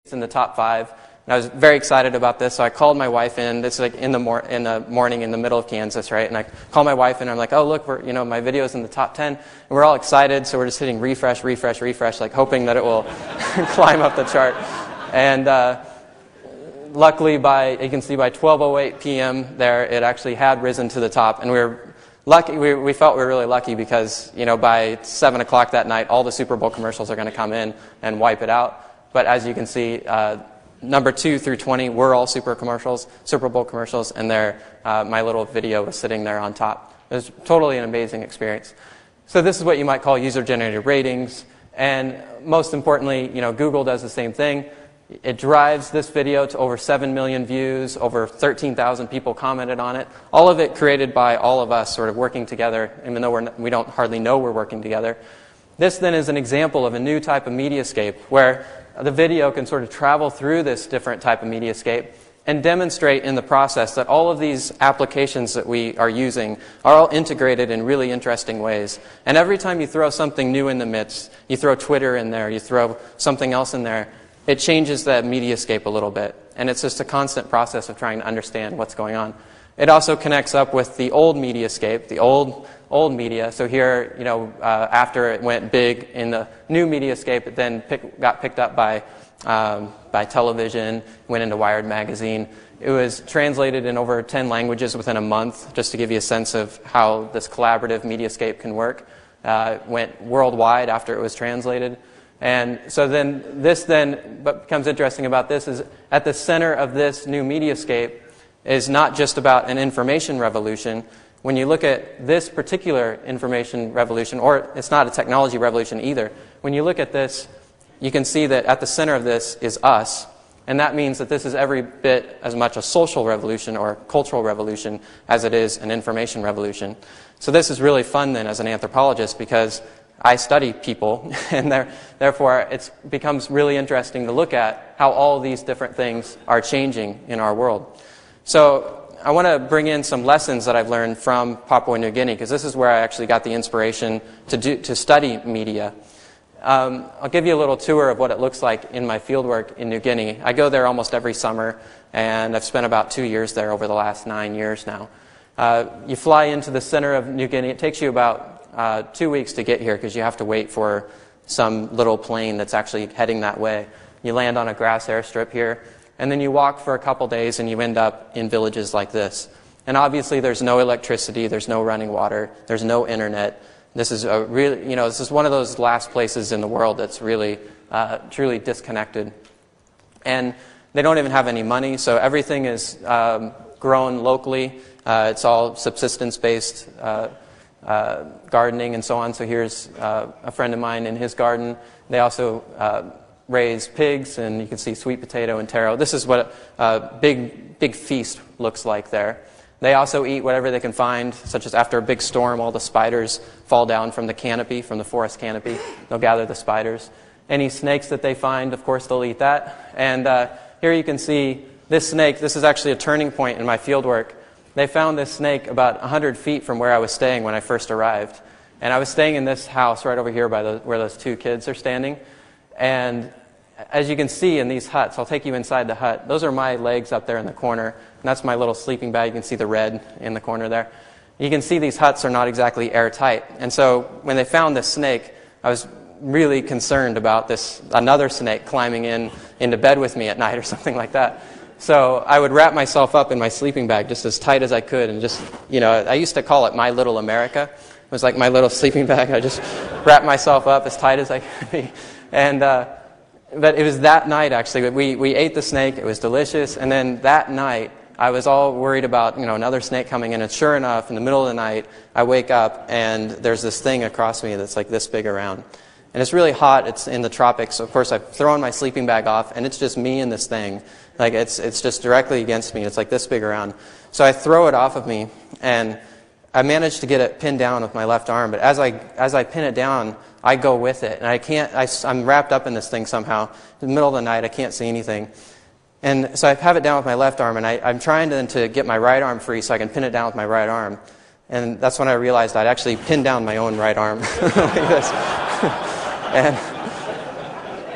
It's in the top 5. And I was very excited about this, so I called my wife in. This is like in the morning in the middle of Kansas, right? And I called my wife in, and I'm like, oh, look, my video's in the top 10. And we're all excited, so we're just hitting refresh, refresh, refresh, like hoping that it will climb up the chart. And luckily, you can see by 12:08 p.m. there, it actually had risen to the top. And we were lucky. We felt we were really lucky because, by 7 o'clock that night, all the Super Bowl commercials are going to come in and wipe it out. But as you can see, number 2 through 20 were all Super Bowl commercials, and my little video was sitting there on top. It was totally an amazing experience. So this is what you might call user-generated ratings, and most importantly, Google does the same thing. It drives this video to over 7 million views, over 13,000 people commented on it. All of it created by all of us sort of working together, even though we don't hardly know we're working together. This then is an example of a new type of mediascape where the video can sort of travel through this different type of mediascape and demonstrate in the process that all of these applications that we are using are all integrated in really interesting ways. And every time you throw something new in the midst, you throw Twitter in there, you throw something else in there, it changes that mediascape a little bit. And it's just a constant process of trying to understand what's going on. It also connects up with the old mediascape, the old media. So here, after it went big in the new mediascape, it then got picked up by television, went into Wired magazine. It was translated in over 10 languages within a month, just to give you a sense of how this collaborative mediascape can work. Went worldwide after it was translated. And so what becomes interesting about this is at the center of this new mediascape is not just about an information revolution. When you look at this particular information revolution, or it's not a technology revolution either, when you look at this, you can see that at the center of this is us, and that means that this is every bit as much a social revolution or cultural revolution as it is an information revolution. So this is really fun then as an anthropologist because I study people, and therefore it becomes really interesting to look at how all these different things are changing in our world. So I want to bring in some lessons that I've learned from Papua New Guinea, because this is where I actually got the inspiration to study media. I'll give you a little tour of what it looks like in my fieldwork in New Guinea. I go there almost every summer, and I've spent about 2 years there over the last 9 years now. You fly into the center of New Guinea. It takes you about 2 weeks to get here because you have to wait for some little plane that's actually heading that way. You land on a grass airstrip here, and then you walk for a couple days and you end up in villages like this. And obviously there's no electricity, there's no running water, there's no internet. This is this is one of those last places in the world that's really truly disconnected. And they don't even have any money, so everything is grown locally. It's all subsistence-based gardening and so on. So here's a friend of mine in his garden. They also raise pigs, and you can see sweet potato and taro. This is what a big feast looks like there. They also eat whatever they can find, such as after a big storm, all the spiders fall down from the canopy, from the forest canopy. They'll gather the spiders. Any snakes that they find, of course, they'll eat that. And here you can see this snake. This is actually a turning point in my fieldwork. They found this snake about 100 feet from where I was staying when I first arrived. And I was staying in this house right over here by where those 2 kids are standing. And as you can see in these huts, I'll take you inside the hut. Those are my legs up there in the corner. And that's my little sleeping bag. You can see the red in the corner there. You can see these huts are not exactly airtight. And so when they found this snake, I was really concerned about another snake climbing into bed with me at night or something like that. So I would wrap myself up in my sleeping bag just as tight as I could, and just, I used to call it My Little America. It was like my little sleeping bag. I just wrapped myself up as tight as I could be. And but it was that night, actually. We ate the snake. It was delicious. And then that night, I was all worried about, another snake coming in. And sure enough, in the middle of the night, I wake up, and there's this thing across me that's like this big around. And it's really hot. It's in the tropics. So of course, I've thrown my sleeping bag off, and it's just me and this thing. Like, it's just directly against me. It's like this big around. So I throw it off of me, and I managed to get it pinned down with my left arm. But as I pin it down, I go with it. And I'm wrapped up in this thing somehow. In the middle of the night, I can't see anything. And so I have it down with my left arm, and I'm trying then to get my right arm free so I can pin it down with my right arm. And that's when I realized I'd actually pinned down my own right arm like this.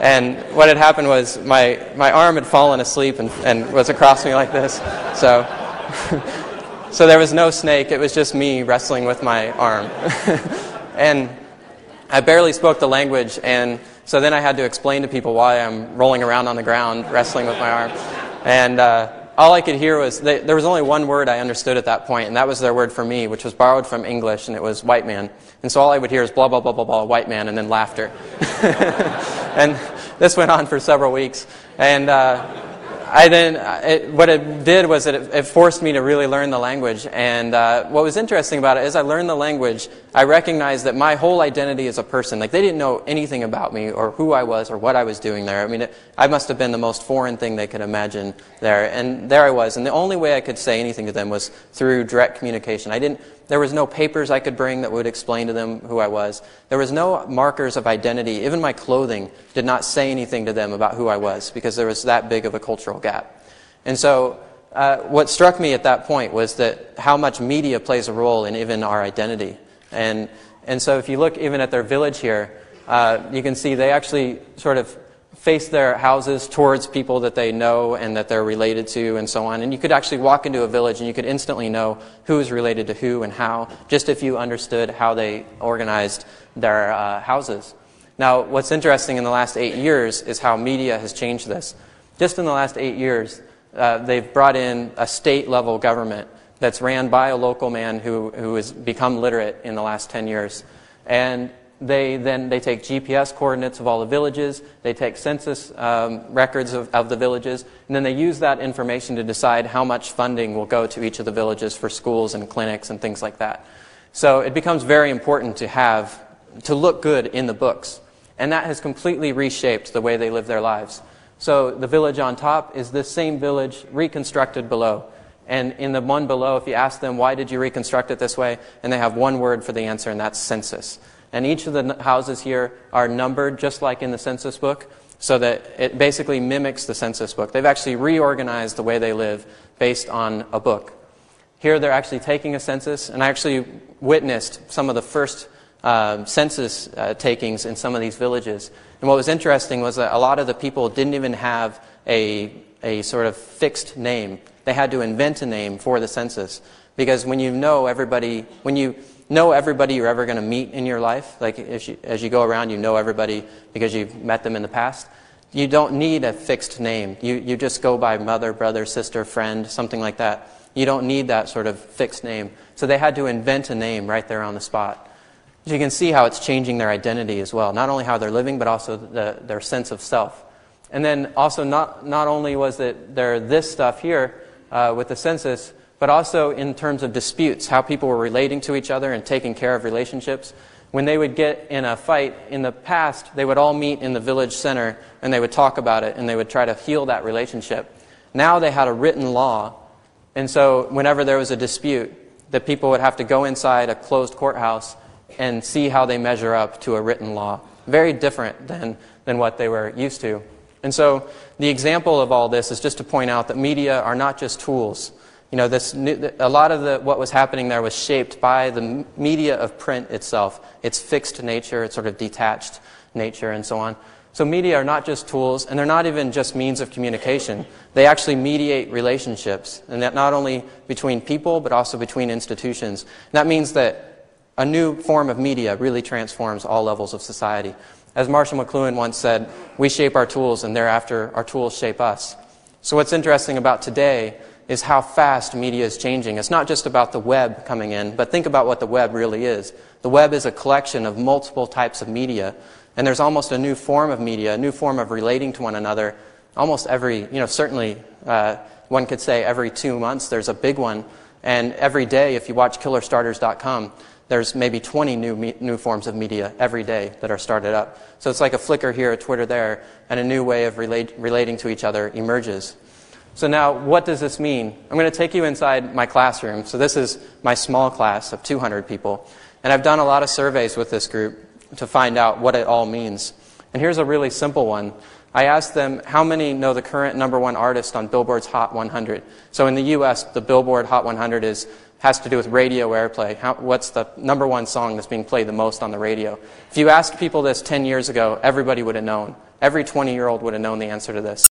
And what had happened was my arm had fallen asleep and was across me like this. So, so there was no snake. It was just me wrestling with my arm. And I barely spoke the language, and so then I had to explain to people why I'm rolling around on the ground wrestling with my arm. And all I could hear was, there was only one word I understood at that point, and that was their word for me, which was borrowed from English, and it was white man. And so all I would hear is blah, blah, blah, blah, blah, white man, and then laughter. And this went on for several weeks. And what it did was it forced me to really learn the language. And what was interesting about it is I learned the language, I recognized that my whole identity as a person, like they didn't know anything about me or who I was or what I was doing there. I mean, I must have been the most foreign thing they could imagine there. And there I was. And the only way I could say anything to them was through direct communication. There was no papers I could bring that would explain to them who I was. There was no markers of identity. Even my clothing did not say anything to them about who I was because there was that big of a cultural gap. And so what struck me at that point was that how much media plays a role in even our identity. And so if you look even at their village here, you can see they actually sort of face their houses towards people that they know and that they're related to and so on. And you could actually walk into a village and you could instantly know who is related to who and how, just if you understood how they organized their houses. Now, what's interesting in the last 8 years is how media has changed this. Just in the last 8 years, they've brought in a state-level government that's ran by a local man who has become literate in the last 10 years. And they take GPS coordinates of all the villages, they take census records of the villages, and then they use that information to decide how much funding will go to each of the villages for schools and clinics and things like that. So it becomes very important to look good in the books. And that has completely reshaped the way they live their lives. So the village on top is this same village reconstructed below. And in the one below, if you ask them, why did you reconstruct it this way? And they have one word for the answer, and that's census. And each of the houses here are numbered just like in the census book, so that it basically mimics the census book. They've actually reorganized the way they live based on a book. Here they're actually taking a census, and I actually witnessed some of the first census takings in some of these villages. And what was interesting was that a lot of the people didn't even have a sort of fixed name. They had to invent a name for the census, because when you know everybody you're ever going to meet in your life, like as you go around, you know everybody because you've met them in the past, you don't need a fixed name. You just go by mother, brother, sister, friend, something like that. You don't need that sort of fixed name. So they had to invent a name right there on the spot. So you can see how it's changing their identity as well. Not only how they're living, but also their sense of self. And then also not only was it this stuff here with the census, but also in terms of disputes, how people were relating to each other and taking care of relationships. When they would get in a fight in the past, they would all meet in the village center and they would talk about it and they would try to heal that relationship. Now they had a written law, and so whenever there was a dispute, the people would have to go inside a closed courthouse and see how they measure up to a written law. Very different than what they were used to. And so the example of all this is just to point out that media are not just tools. You know, a lot of what was happening there was shaped by the media of print itself, its fixed nature, its sort of detached nature, and so on. So media are not just tools, and they're not even just means of communication. They actually mediate relationships, and that not only between people, but also between institutions. And that means that a new form of media really transforms all levels of society. As Marshall McLuhan once said, we shape our tools, and thereafter our tools shape us. So what's interesting about today is how fast media is changing. It's not just about the web coming in, but think about what the web really is. The web is a collection of multiple types of media, and there's almost a new form of media, a new form of relating to one another. Almost certainly one could say every 2 months there's a big one, and every day, if you watch KillerStarters.com, there's maybe 20 new forms of media every day that are started up. So it's like a Flickr here, a Twitter there, and a new way of relating to each other emerges. So now, what does this mean? I'm going to take you inside my classroom. So this is my small class of 200 people. And I've done a lot of surveys with this group to find out what it all means. And here's a really simple one. I asked them how many know the current #1 artist on Billboard's Hot 100. So in the U.S., the Billboard Hot 100 has to do with radio airplay. What's the #1 song that's being played the most on the radio? If you asked people this 10 years ago, everybody would have known. Every 20-year-old would have known the answer to this.